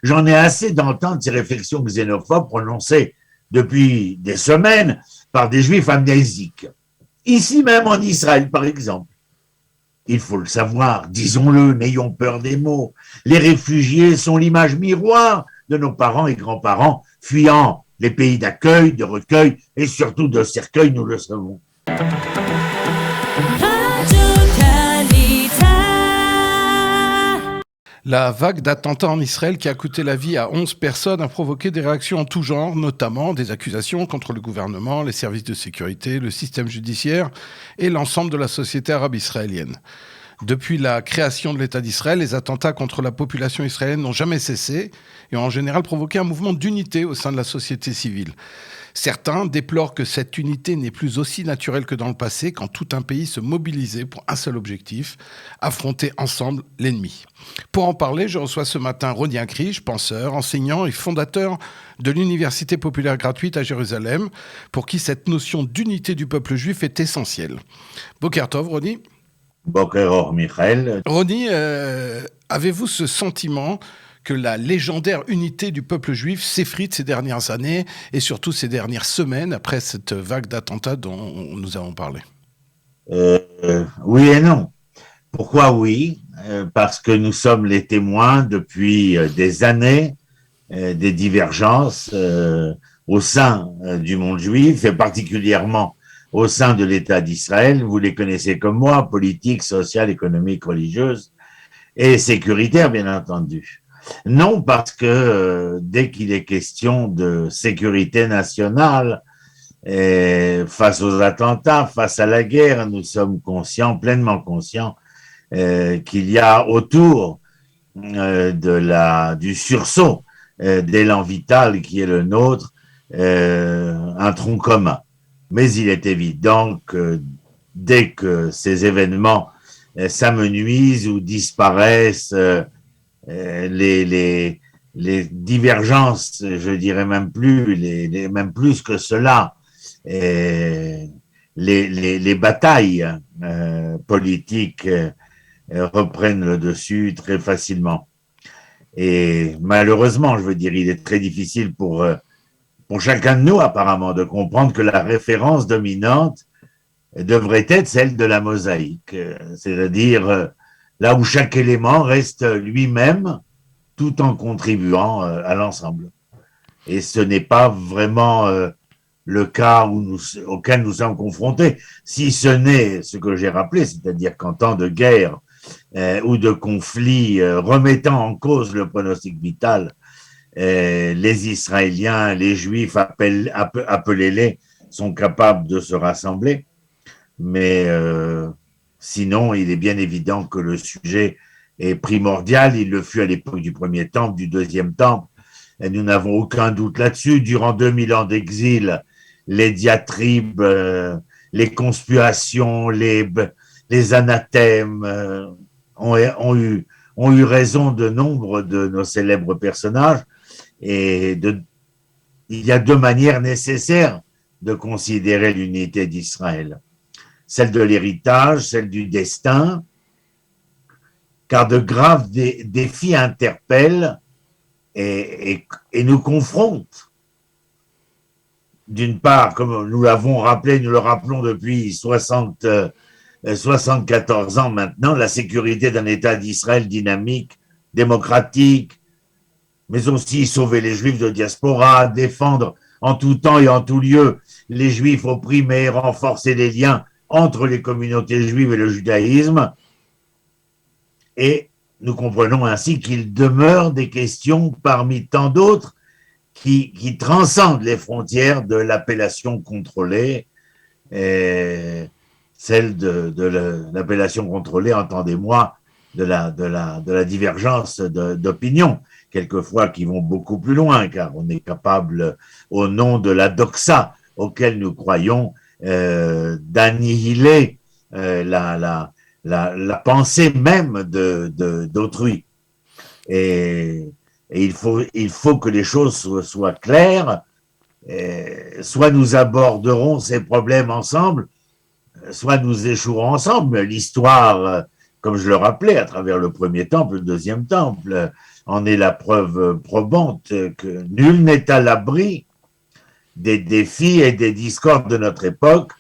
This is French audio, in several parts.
J'en ai assez d'entendre ces réflexions xénophobes prononcées depuis des semaines par des juifs amnésiques. Ici même en Israël, par exemple. Il faut le savoir, disons-le, n'ayons peur des mots. Les réfugiés sont l'image miroir de nos parents et grands-parents fuyant les pays d'accueil, de recueil et surtout de cercueil, nous le savons. La vague d'attentats en Israël qui a coûté la vie à 11 personnes a provoqué des réactions en tout genre, notamment des accusations contre le gouvernement, les services de sécurité, le système judiciaire et l'ensemble de la société arabe israélienne. Depuis la création de l'État d'Israël, les attentats contre la population israélienne n'ont jamais cessé et ont en général provoqué un mouvement d'unité au sein de la société civile. Certains déplorent que cette unité n'est plus aussi naturelle que dans le passé, quand tout un pays se mobilisait pour un seul objectif, affronter ensemble l'ennemi. Pour en parler, je reçois ce matin Roni Akrish, penseur, enseignant et fondateur de l'Université populaire gratuite à Jérusalem, pour qui cette notion d'unité du peuple juif est essentielle. Boker Tov, Roni. Boker Or, Michael. Roni, avez-vous ce sentiment que la légendaire unité du peuple juif s'effrite ces dernières années et surtout ces dernières semaines après cette vague d'attentats dont nous avons parlé? Oui et non. Pourquoi oui? Parce que nous sommes les témoins depuis des années des divergences au sein du monde juif et particulièrement au sein de l'État d'Israël. Vous les connaissez comme moi, politique, sociale, économique, religieuse et sécuritaire, bien entendu. Non, parce que dès qu'il est question de sécurité nationale, face aux attentats, face à la guerre, nous sommes conscients, pleinement conscients, qu'il y a autour du sursaut d'élan vital qui est le nôtre, un tronc commun. Mais il est évident que dès que ces événements s'amenuisent ou disparaissent, les divergences, je dirais même plus, même plus que cela, les batailles politiques reprennent le dessus très facilement. Et malheureusement, je veux dire, il est très difficile pour chacun de nous, apparemment, de comprendre que la référence dominante devrait être celle de la mosaïque, c'est-à-dire là où chaque élément reste lui-même tout en contribuant à l'ensemble. Et ce n'est pas vraiment le cas auquel nous sommes confrontés, si ce n'est ce que j'ai rappelé, c'est-à-dire qu'en temps de guerre ou de conflit remettant en cause le pronostic vital, les Israéliens, les Juifs, appelez-les, sont capables de se rassembler. Mais sinon, il est bien évident que le sujet est primordial. Il le fut à l'époque du premier temple, du deuxième temple. Et nous n'avons aucun doute là-dessus. Durant 2000 ans d'exil, les diatribes, les conspirations, les anathèmes ont eu raison de nombre de nos célèbres personnages. Et il y a deux manières nécessaires de considérer l'unité d'Israël. Celle de l'héritage, celle du destin, car de graves défis interpellent et nous confrontent. D'une part, comme nous l'avons rappelé, nous le rappelons depuis 74 ans maintenant, la sécurité d'un État d'Israël dynamique, démocratique, mais aussi sauver les Juifs de diaspora, défendre en tout temps et en tout lieu les Juifs opprimés, renforcer les liens entre les communautés juives et le judaïsme. Et nous comprenons ainsi qu'il demeure des questions parmi tant d'autres qui transcendent les frontières de l'appellation contrôlée. Et celle de l'appellation contrôlée, entendez-moi, de la divergence d'opinion, quelquefois qui vont beaucoup plus loin, car on est capable, au nom de la doxa auquel nous croyons, d'annihiler la pensée même d'autrui. Et il faut que les choses soient claires. Soit nous aborderons ces problèmes ensemble, soit nous échouerons ensemble. L'histoire, comme je le rappelais, à travers le premier temple, le deuxième temple, en est la preuve probante que nul n'est à l'abri des défis et des discordes de notre époque.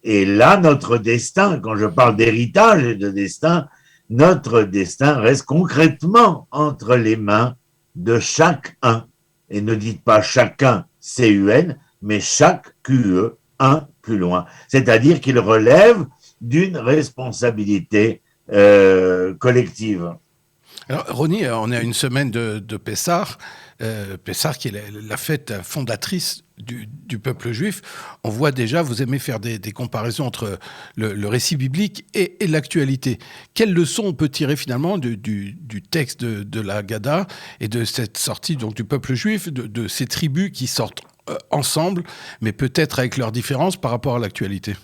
Et là, notre destin, quand je parle d'héritage et de destin, notre destin reste concrètement entre les mains de chacun. Et ne dites pas chacun, C-U-N, mais chaque Q-E, un plus loin. C'est-à-dire qu'il relève d'une responsabilité collective. Alors, Ronnie, on est à une semaine de Pessah. Pessah, qui est la fête fondatrice du peuple juif. On voit déjà, vous aimez faire des comparaisons entre le récit biblique et l'actualité. Quelles leçons on peut tirer finalement du texte de la Haggadah et de cette sortie donc, du peuple juif, de ces tribus qui sortent ensemble, mais peut-être avec leurs différences par rapport à l'actualité?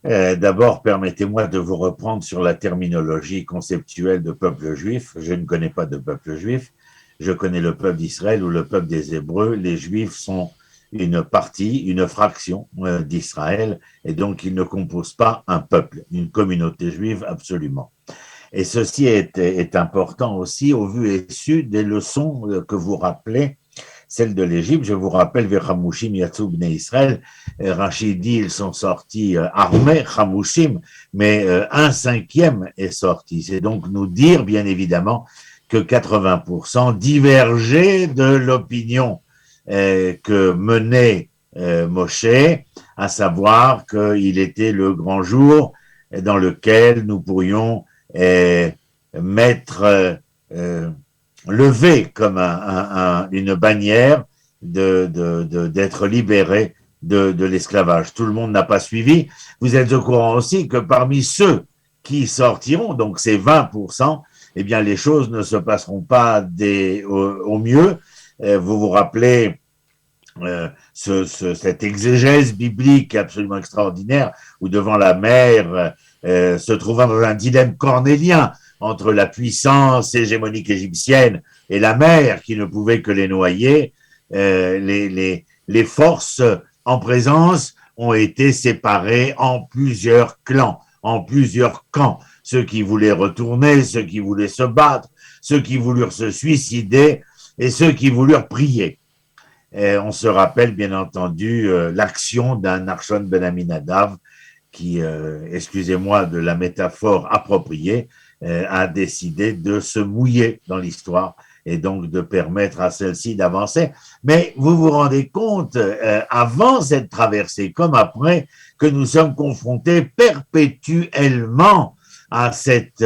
D'abord, permettez-moi de vous reprendre sur la terminologie conceptuelle de peuple juif. Je ne connais pas de peuple juif. Je connais le peuple d'Israël ou le peuple des Hébreux. Les Juifs sont une partie, une fraction d'Israël, et donc ils ne composent pas un peuple, une communauté juive absolument. Et ceci est important aussi au vu et su des leçons que vous rappelez, celle de l'Égypte. Je vous rappelle, Vechamushim Yatsou Bnei Israël, Rachid dit, ils sont sortis armés, Chamushim, mais un cinquième est sorti. C'est donc nous dire, bien évidemment, que 80% divergeaient de l'opinion que menait Moshe, à savoir qu'il était le grand jour dans lequel nous pourrions mettre, lever comme une bannière d'être libéré de l'esclavage. Tout le monde n'a pas suivi. Vous êtes au courant aussi que parmi ceux qui sortiront, donc ces 20%, eh bien, les choses ne se passeront pas au mieux. Vous vous rappelez cette exégèse biblique absolument extraordinaire où devant la mer, se trouvant dans un dilemme cornélien entre la puissance hégémonique égyptienne et la mer qui ne pouvait que les noyer, les forces en présence ont été séparées en plusieurs clans, en plusieurs camps. Ceux qui voulaient retourner, ceux qui voulaient se battre, ceux qui voulurent se suicider et ceux qui voulurent prier. Et on se rappelle bien entendu l'action d'un Nachshon ben Aminadav qui, excusez-moi de la métaphore appropriée, a décidé de se mouiller dans l'histoire et donc de permettre à celle-ci d'avancer. Mais vous vous rendez compte, avant cette traversée comme après, que nous sommes confrontés perpétuellement à cette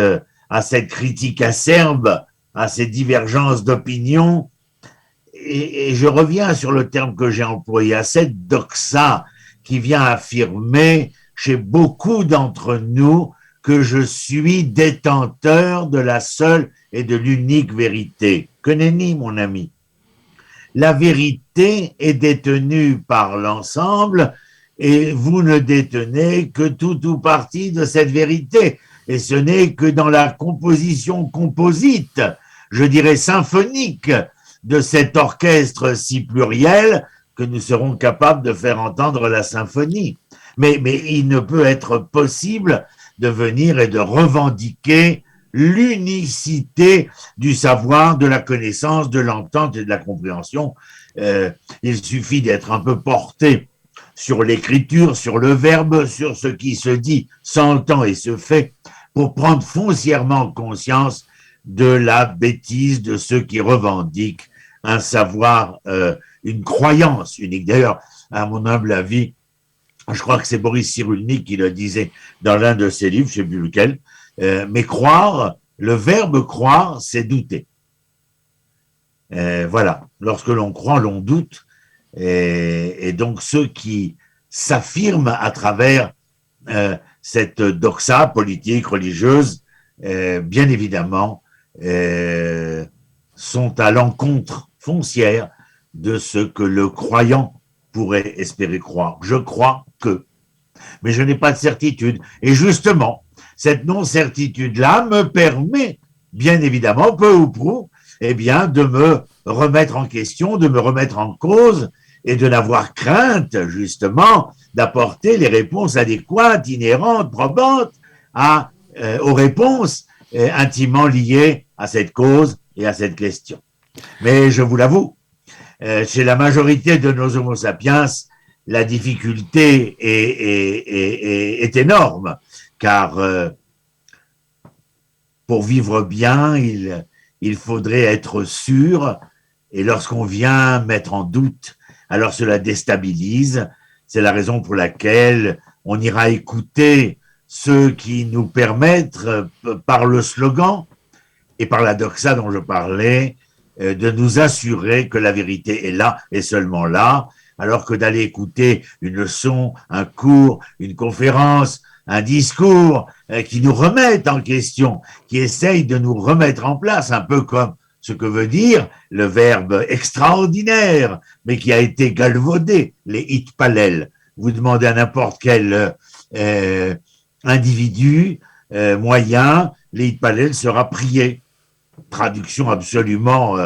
critique acerbe, à ces divergences d'opinion. Et je reviens sur le terme que j'ai employé, à cette doxa qui vient affirmer chez beaucoup d'entre nous que je suis détenteur de la seule et de l'unique vérité. Que nenni, mon ami. La vérité est détenue par l'ensemble et vous ne détenez que tout ou partie de cette vérité. Et ce n'est que dans la composition composite, je dirais symphonique, de cet orchestre si pluriel que nous serons capables de faire entendre la symphonie. Mais il ne peut être possible de venir et de revendiquer l'unicité du savoir, de la connaissance, de l'entente et de la compréhension. Il suffit d'être un peu porté sur l'écriture, sur le verbe, sur ce qui se dit, s'entend et se fait, pour prendre foncièrement conscience de la bêtise de ceux qui revendiquent un savoir, une croyance unique. D'ailleurs, à mon humble avis, je crois que c'est Boris Cyrulnik qui le disait dans l'un de ses livres, je ne sais plus lequel, mais croire, le verbe croire, c'est douter. Voilà, lorsque l'on croit, l'on doute, et donc ceux qui s'affirment à travers cette doxa politique, religieuse, bien évidemment, sont à l'encontre foncière de ce que le croyant pourrait espérer croire. Je crois que, mais je n'ai pas de certitude. Et justement, cette non-certitude-là me permet, bien évidemment, peu ou prou, eh bien, de me remettre en question, de me remettre en cause et de n'avoir crainte, justement, d'apporter les réponses adéquates, inhérentes, probantes aux réponses intimement liées à cette cause et à cette question. Mais je vous l'avoue, chez la majorité de nos Homo sapiens, la difficulté est énorme, car pour vivre bien, il faudrait être sûr, et lorsqu'on vient mettre en doute, alors cela déstabilise. C'est la raison pour laquelle on ira écouter ceux qui nous permettent, par le slogan et par la doxa dont je parlais, de nous assurer que la vérité est là et seulement là, alors que d'aller écouter une leçon, un cours, une conférence, un discours qui nous remettent en question, qui essayent de nous remettre en place, un peu comme ce que veut dire le verbe extraordinaire, mais qui a été galvaudé, les hitpalel. Vous demandez à n'importe quel individu moyen, les hitpalel sera prié. Traduction absolument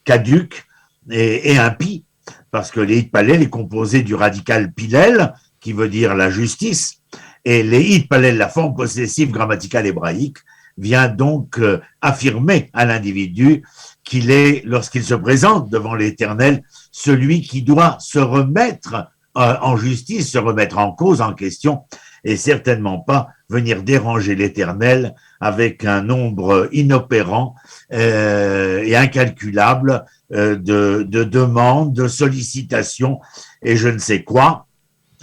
caduque et impie, parce que les hitpalel est composé du radical pilel, qui veut dire la justice, et les hitpalel, la forme possessive grammaticale hébraïque, vient donc affirmer à l'individu qu'il est, lorsqu'il se présente devant l'Éternel, celui qui doit se remettre en justice, se remettre en cause, en question, et certainement pas venir déranger l'Éternel avec un nombre inopérant et incalculable de demandes, de sollicitations et je ne sais quoi.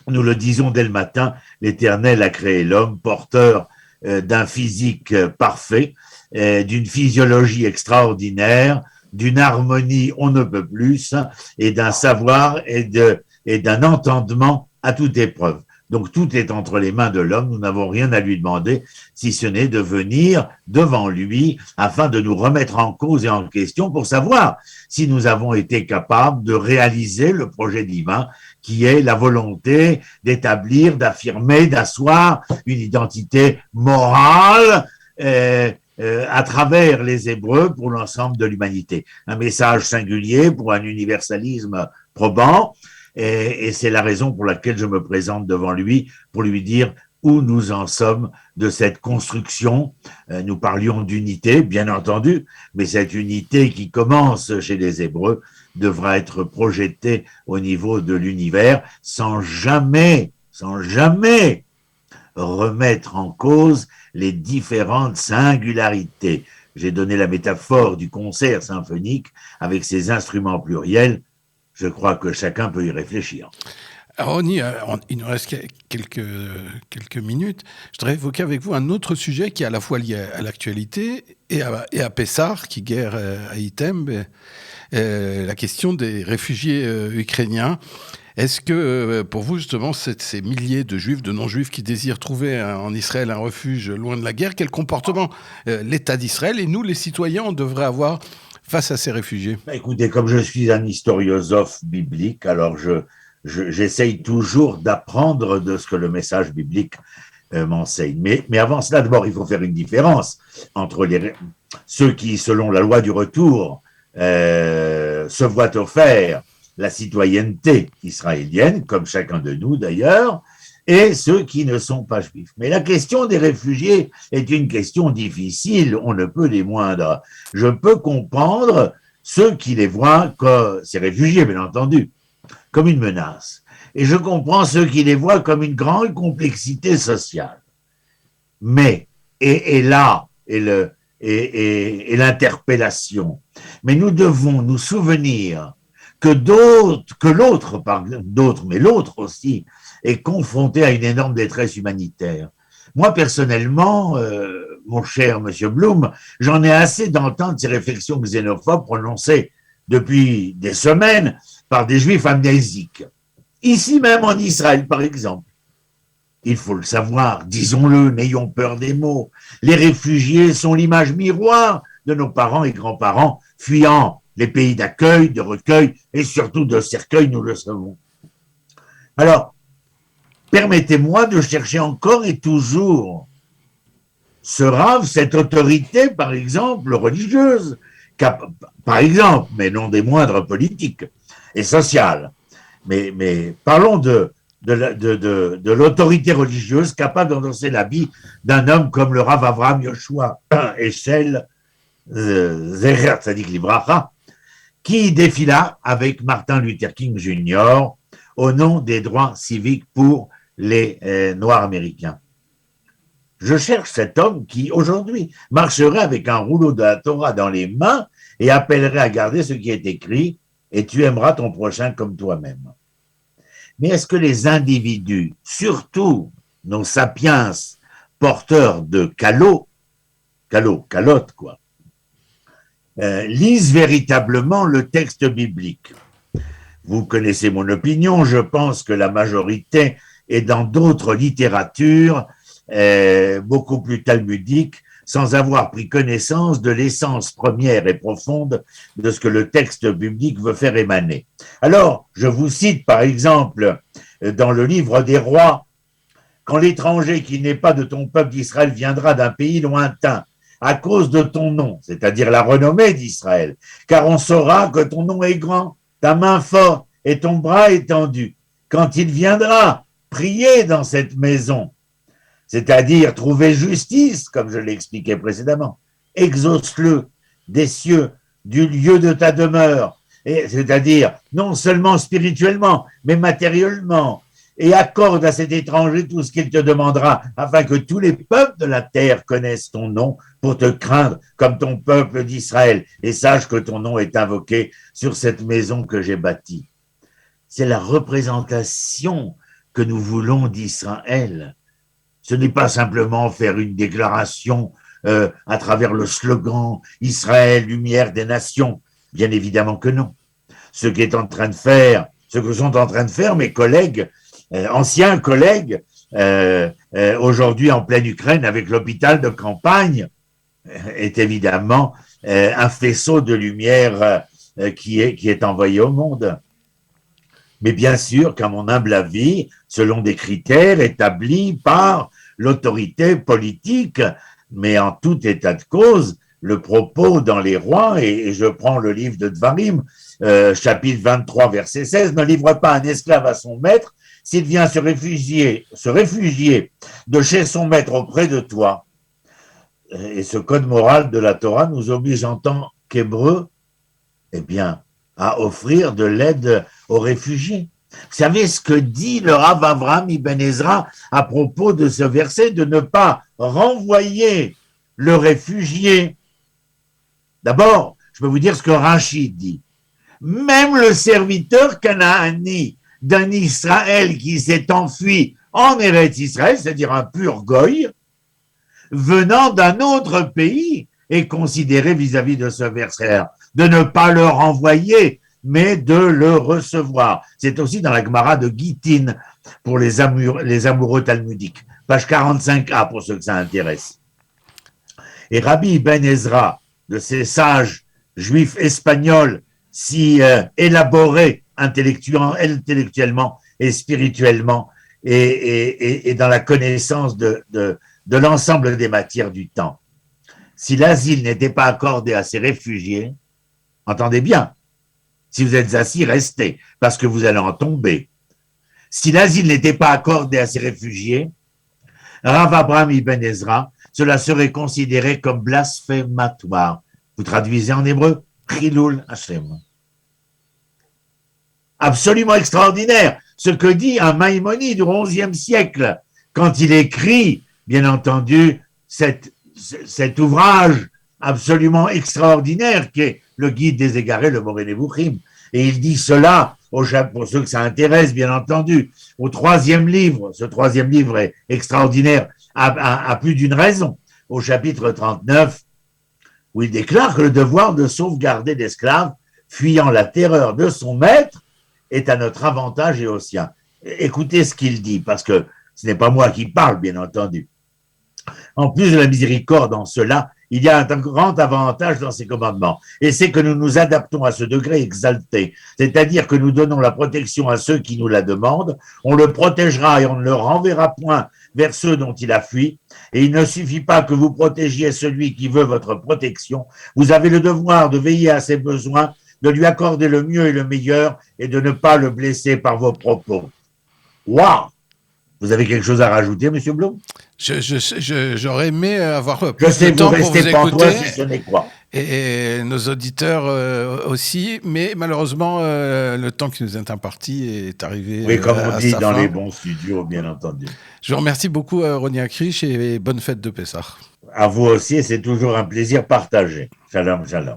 Nous le disons dès le matin, l'Éternel a créé l'homme porteur d'un physique parfait, d'une physiologie extraordinaire, d'une harmonie on ne peut plus, et d'un savoir et d'un entendement à toute épreuve. Donc tout est entre les mains de l'homme, nous n'avons rien à lui demander, si ce n'est de venir devant lui afin de nous remettre en cause et en question pour savoir si nous avons été capables de réaliser le projet divin qui est la volonté d'établir, d'affirmer, d'asseoir une identité morale à travers les Hébreux pour l'ensemble de l'humanité. Un message singulier pour un universalisme probant. Et c'est la raison pour laquelle je me présente devant lui, pour lui dire où nous en sommes de cette construction. Nous parlions d'unité, bien entendu, mais cette unité qui commence chez les Hébreux devra être projetée au niveau de l'univers sans jamais remettre en cause les différentes singularités. J'ai donné la métaphore du concert symphonique avec ses instruments pluriels. Je crois que chacun peut y réfléchir. Alors, il nous reste quelques minutes. Je voudrais évoquer avec vous un autre sujet qui est à la fois lié à l'actualité et à Pessar, qui guerre à Item, la question des réfugiés ukrainiens. Est-ce que, pour vous, justement, ces milliers de juifs, de non-juifs qui désirent trouver en Israël un refuge loin de la guerre, quel comportement l'État d'Israël et nous, les citoyens, on devrait avoir face à ces réfugiés? Écoutez, comme je suis un historiosophe biblique, alors j'essaye toujours d'apprendre de ce que le message biblique m'enseigne. Mais avant cela, d'abord, il faut faire une différence entre ceux qui, selon la loi du retour, se voient offert la citoyenneté israélienne, comme chacun de nous d'ailleurs, et ceux qui ne sont pas juifs. Mais la question des réfugiés est une question difficile, on ne peut les moindre. Je peux comprendre ceux qui les voient, comme ces réfugiés bien entendu, comme une menace. Et je comprends ceux qui les voient comme une grande complexité sociale. Mais, et l'interpellation. Mais nous devons nous souvenir que l'autre aussi, est confronté à une énorme détresse humanitaire. Moi, personnellement, mon cher monsieur Blum, j'en ai assez d'entendre ces réflexions xénophobes prononcées depuis des semaines par des juifs amnésiques. Ici même en Israël, par exemple. Il faut le savoir, disons-le, n'ayons peur des mots. Les réfugiés sont l'image miroir de nos parents et grands-parents fuyant les pays d'accueil, de recueil et surtout de cercueil, nous le savons. Alors, permettez-moi de chercher encore et toujours ce rave, cette autorité, par exemple, religieuse, par exemple, mais non des moindres politiques et sociales. Mais parlons de l'autorité religieuse capable d'endosser l'habit d'un homme comme le Rav Avraham Yoshua Eshel, Zecher Tzadik Livracha, qui défila avec Martin Luther King Jr. au nom des droits civiques pour les Noirs américains. Je cherche cet homme qui, aujourd'hui, marcherait avec un rouleau de la Torah dans les mains et appellerait à garder ce qui est écrit « et tu aimeras ton prochain comme toi-même ». Mais est-ce que les individus, surtout nos sapiens porteurs de calottes, quoi, lisent véritablement le texte biblique? Vous connaissez mon opinion, je pense que la majorité est dans d'autres littératures beaucoup plus talmudiques, sans avoir pris connaissance de l'essence première et profonde de ce que le texte biblique veut faire émaner. Alors, je vous cite par exemple dans le livre des Rois, « Quand l'étranger qui n'est pas de ton peuple d'Israël viendra d'un pays lointain, à cause de ton nom, c'est-à-dire la renommée d'Israël, car on saura que ton nom est grand, ta main forte et ton bras étendu. Quand il viendra prier dans cette maison, c'est-à-dire trouver justice, comme je l'ai expliqué précédemment, exauce-le des cieux, du lieu de ta demeure, c'est-à-dire non seulement spirituellement, mais matériellement, et accorde à cet étranger tout ce qu'il te demandera, afin que tous les peuples de la terre connaissent ton nom pour te craindre comme ton peuple d'Israël, et sache que ton nom est invoqué sur cette maison que j'ai bâtie. » C'est la représentation que nous voulons d'Israël. Ce n'est pas simplement faire une déclaration à travers le slogan « Israël, lumière des nations ». Bien évidemment que non. Ce que sont en train de faire mes collègues, anciens collègues, aujourd'hui en pleine Ukraine avec l'hôpital de campagne, est évidemment un faisceau de lumière qui est envoyé au monde. Mais bien sûr qu'à mon humble avis, selon des critères établis par l'autorité politique, mais en tout état de cause, le propos dans les Rois, et je prends le livre de Dvarim, chapitre 23, verset 16, « Ne livre pas un esclave à son maître, s'il vient se réfugier de chez son maître auprès de toi. » Et ce code moral de la Torah nous oblige en tant qu'Hébreux, eh bien, à offrir de l'aide aux réfugiés. Vous savez ce que dit le Rav Avraham Ibn Ezra à propos de ce verset, de ne pas renvoyer le réfugié. D'abord, je peux vous dire ce que Rachid dit. Même le serviteur canaani d'un Israël qui s'est enfui en Eretz Israël, c'est-à-dire un pur goy, venant d'un autre pays, est considéré vis-à-vis de ce verset, de ne pas le renvoyer, mais de le recevoir. C'est aussi dans la Gemara de Gittin pour les amoureux talmudiques, page 45a pour ceux que ça intéresse. Et Rabbi Ibn Ezra, de ces sages juifs espagnols si élaborés intellectuellement et spirituellement et dans la connaissance de l'ensemble des matières du temps. Si l'asile n'était pas accordé à ces réfugiés, entendez bien, si vous êtes assis, restez, parce que vous allez en tomber. Si l'asile n'était pas accordé à ces réfugiés, Rav Avraham Ibn Ezra, cela serait considéré comme blasphématoire. Vous traduisez en hébreu, Chilul Hashem. Absolument extraordinaire, ce que dit un Maïmonide du XIe siècle, quand il écrit, bien entendu, cet ouvrage absolument extraordinaire qui est le guide des égarés, le Moré Nevuchim. Et il dit cela, pour ceux que ça intéresse, bien entendu, au troisième livre. Ce troisième livre est extraordinaire à plus d'une raison. Au chapitre 39, où il déclare que le devoir de sauvegarder l'esclave, fuyant la terreur de son maître, est à notre avantage et au sien. Écoutez ce qu'il dit, parce que ce n'est pas moi qui parle, bien entendu. En plus de la miséricorde en cela, il y a un grand avantage dans ces commandements, et c'est que nous nous adaptons à ce degré exalté, c'est-à-dire que nous donnons la protection à ceux qui nous la demandent, on le protégera et on ne le renverra point vers ceux dont il a fui, et il ne suffit pas que vous protégiez celui qui veut votre protection, vous avez le devoir de veiller à ses besoins, de lui accorder le mieux et le meilleur, et de ne pas le blesser par vos propos. Waouh! Vous avez quelque chose à rajouter, Monsieur Blum? J'aurais aimé avoir plus de temps pour vous écouter. Si ce n'est quoi. Et nos auditeurs aussi, mais malheureusement, le temps qui nous est imparti est arrivé Oui, comme on à dit sa dans fin. les bons studios, bien entendu. Je vous remercie beaucoup, Ronnie Akrich, et bonne fête de Pessah. À vous aussi, c'est toujours un plaisir partagé. Shalom, shalom.